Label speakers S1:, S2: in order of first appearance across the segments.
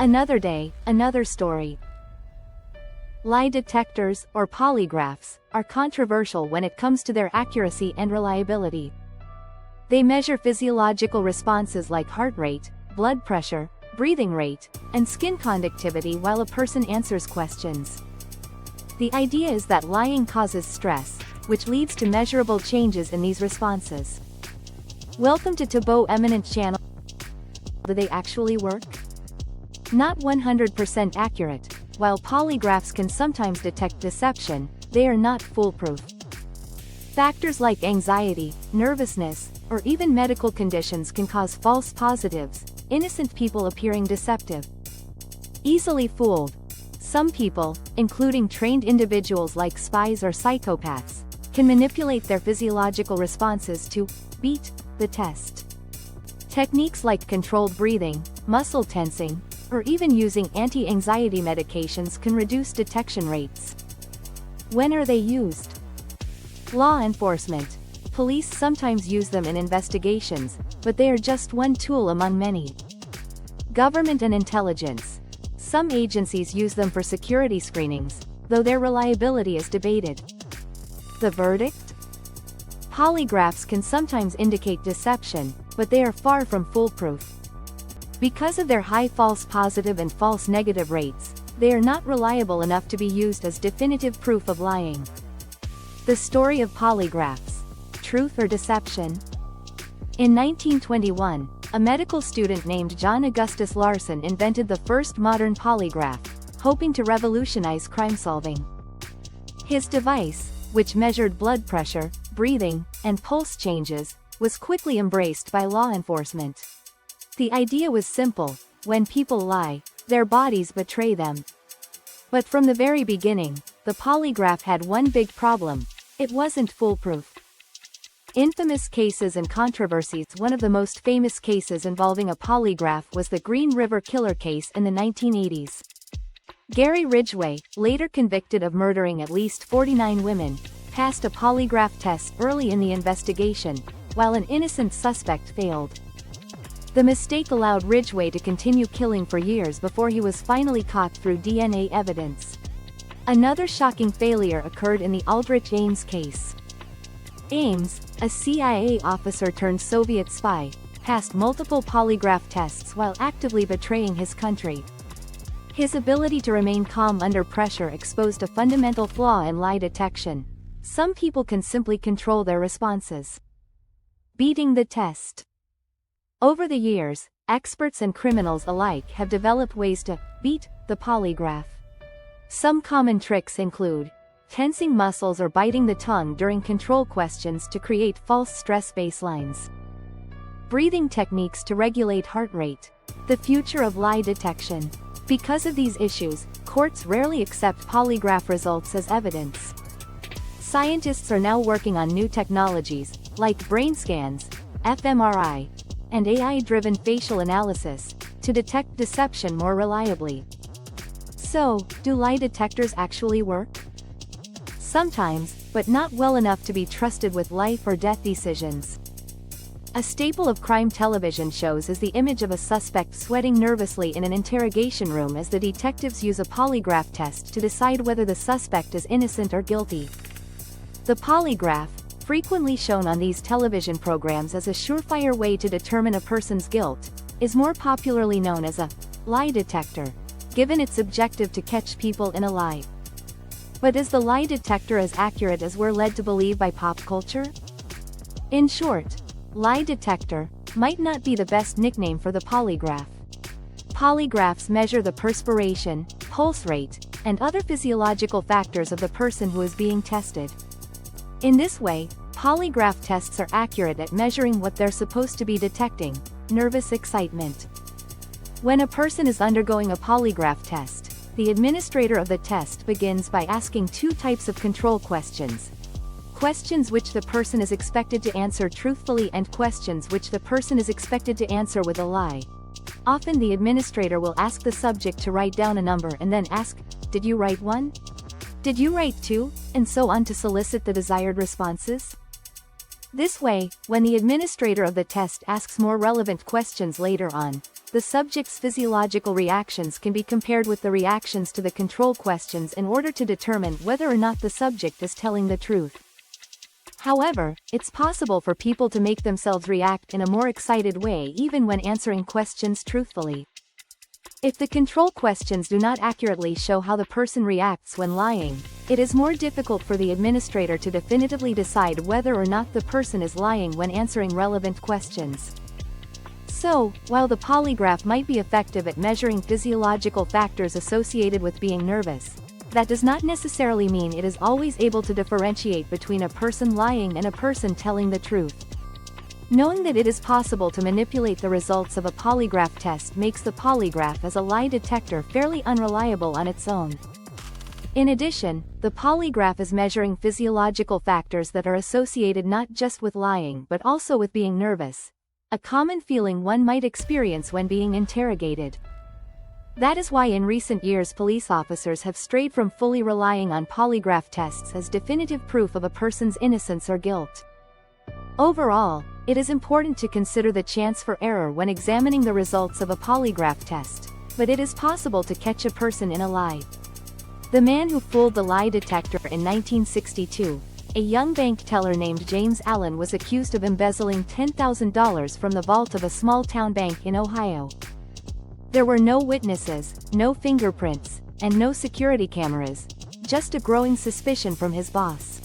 S1: Another day, another story. Lie detectors, or polygraphs, are controversial when it comes to their accuracy and reliability. They measure physiological responses like heart rate, blood pressure, breathing rate, and skin conductivity while a person answers questions. The idea is that lying causes stress, which leads to measurable changes in these responses. Welcome to Tabo Eminent Channel. Do they actually work? Not 100% accurate. While polygraphs can sometimes detect deception, they are not foolproof. Factors like anxiety, nervousness, or even medical conditions can cause false positives, innocent people appearing deceptive. Easily fooled. Some people, including trained individuals like spies or psychopaths, can manipulate their physiological responses to beat the test. Techniques like controlled breathing, muscle tensing, or even using anti-anxiety medications can reduce detection rates. When are they used? Law enforcement. Police sometimes use them in investigations, but they are just one tool among many. Government and intelligence. Some agencies use them for security screenings, though their reliability is debated. The verdict? Polygraphs can sometimes indicate deception, but they are far from foolproof. Because of their high false positive and false negative rates, they are not reliable enough to be used as definitive proof of lying. The story of polygraphs. Truth or deception? In 1921, a medical student named John Augustus Larson invented the first modern polygraph, hoping to revolutionize crime solving. His device, which measured blood pressure, breathing, and pulse changes, was quickly embraced by law enforcement. The idea was simple: when people lie, their bodies betray them. But from the very beginning, the polygraph had one big problem: it wasn't foolproof. Infamous cases and controversies. One of the most famous cases involving a polygraph was the Green River Killer case in the 1980s. Gary Ridgway, later convicted of murdering at least 49 women, passed a polygraph test early in the investigation, while an innocent suspect failed. The mistake allowed Ridgway to continue killing for years before he was finally caught through DNA evidence. Another shocking failure occurred in the Aldrich Ames case. Ames, a CIA officer turned Soviet spy, passed multiple polygraph tests while actively betraying his country. His ability to remain calm under pressure exposed a fundamental flaw in lie detection. Some people can simply control their responses. Beating the test. Over the years, experts and criminals alike have developed ways to beat the polygraph. Some common tricks include tensing muscles or biting the tongue during control questions to create false stress baselines. Breathing techniques to regulate heart rate. The future of lie detection. Because of these issues, courts rarely accept polygraph results as evidence. Scientists are now working on new technologies, like brain scans, fMRI, and AI-driven facial analysis, to detect deception more reliably. So, do lie detectors actually work? Sometimes, but not well enough to be trusted with life or death decisions. A staple of crime television shows is the image of a suspect sweating nervously in an interrogation room as the detectives use a polygraph test to decide whether the suspect is innocent or guilty. The polygraph, frequently shown on these television programs as a surefire way to determine a person's guilt, is more popularly known as a lie detector, given its objective to catch people in a lie. But is the lie detector as accurate as we're led to believe by pop culture? In short, lie detector might not be the best nickname for the polygraph. Polygraphs measure the perspiration, pulse rate, and other physiological factors of the person who is being tested. In this way, polygraph tests are accurate at measuring what they're supposed to be detecting: nervous excitement. When a person is undergoing a polygraph test, the administrator of the test begins by asking two types of control questions. Questions which the person is expected to answer truthfully and questions which the person is expected to answer with a lie. Often the administrator will ask the subject to write down a number and then ask, "Did you write 1? Did you write 2?" and so on to solicit the desired responses. This way, when the administrator of the test asks more relevant questions later on, the subject's physiological reactions can be compared with the reactions to the control questions in order to determine whether or not the subject is telling the truth. However, it's possible for people to make themselves react in a more excited way even when answering questions truthfully. If the control questions do not accurately show how the person reacts when lying, it is more difficult for the administrator to definitively decide whether or not the person is lying when answering relevant questions. So, while the polygraph might be effective at measuring physiological factors associated with being nervous, that does not necessarily mean it is always able to differentiate between a person lying and a person telling the truth. Knowing that it is possible to manipulate the results of a polygraph test makes the polygraph as a lie detector fairly unreliable on its own. In addition, the polygraph is measuring physiological factors that are associated not just with lying but also with being nervous, a common feeling one might experience when being interrogated. That is why in recent years police officers have strayed from fully relying on polygraph tests as definitive proof of a person's innocence or guilt. Overall, it is important to consider the chance for error when examining the results of a polygraph test, but it is possible to catch a person in a lie. The man who fooled the lie detector in 1962, a young bank teller named James Allen, was accused of embezzling $10,000 from the vault of a small-town bank in Ohio. There were no witnesses, no fingerprints, and no security cameras, just a growing suspicion from his boss.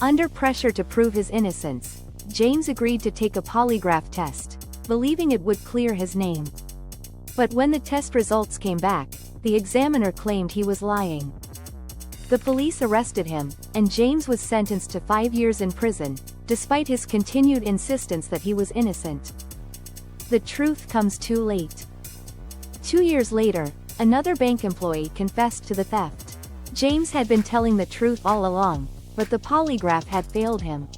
S1: Under pressure to prove his innocence, James agreed to take a polygraph test, believing it would clear his name. But when the test results came back, the examiner claimed he was lying. The police arrested him, and James was sentenced to 5 years in prison, despite his continued insistence that he was innocent. The truth comes too late. 2 years later, another bank employee confessed to the theft. James had been telling the truth all along, but the polygraph had failed him.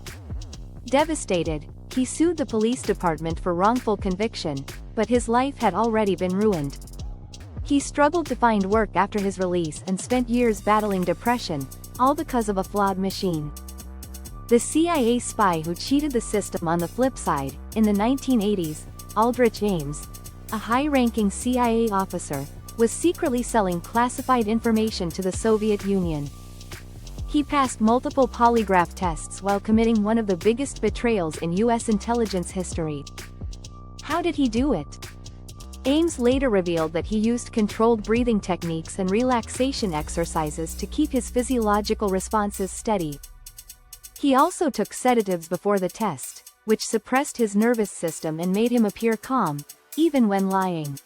S1: Devastated, he sued the police department for wrongful conviction, but his life had already been ruined. He struggled to find work after his release and spent years battling depression, all because of a flawed machine. The CIA spy who cheated the system on the flip side, in the 1980s, Aldrich Ames, a high-ranking CIA officer, was secretly selling classified information to the Soviet Union. He passed multiple polygraph tests while committing one of the biggest betrayals in U.S. intelligence history. How did he do it? Ames later revealed that he used controlled breathing techniques and relaxation exercises to keep his physiological responses steady. He also took sedatives before the test, which suppressed his nervous system and made him appear calm, even when lying.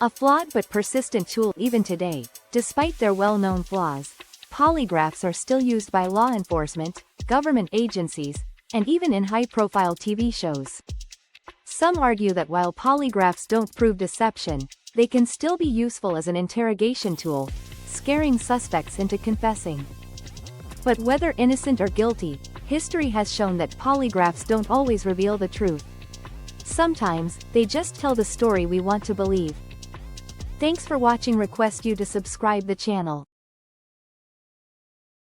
S1: A flawed but persistent tool even today, despite their well-known flaws. Polygraphs are still used by law enforcement, government agencies, and even in high-profile TV shows. Some argue that while polygraphs don't prove deception, they can still be useful as an interrogation tool, scaring suspects into confessing. But whether innocent or guilty, history has shown that polygraphs don't always reveal the truth. Sometimes, they just tell the story we want to believe. Thanks for watching. Request you to subscribe the channel.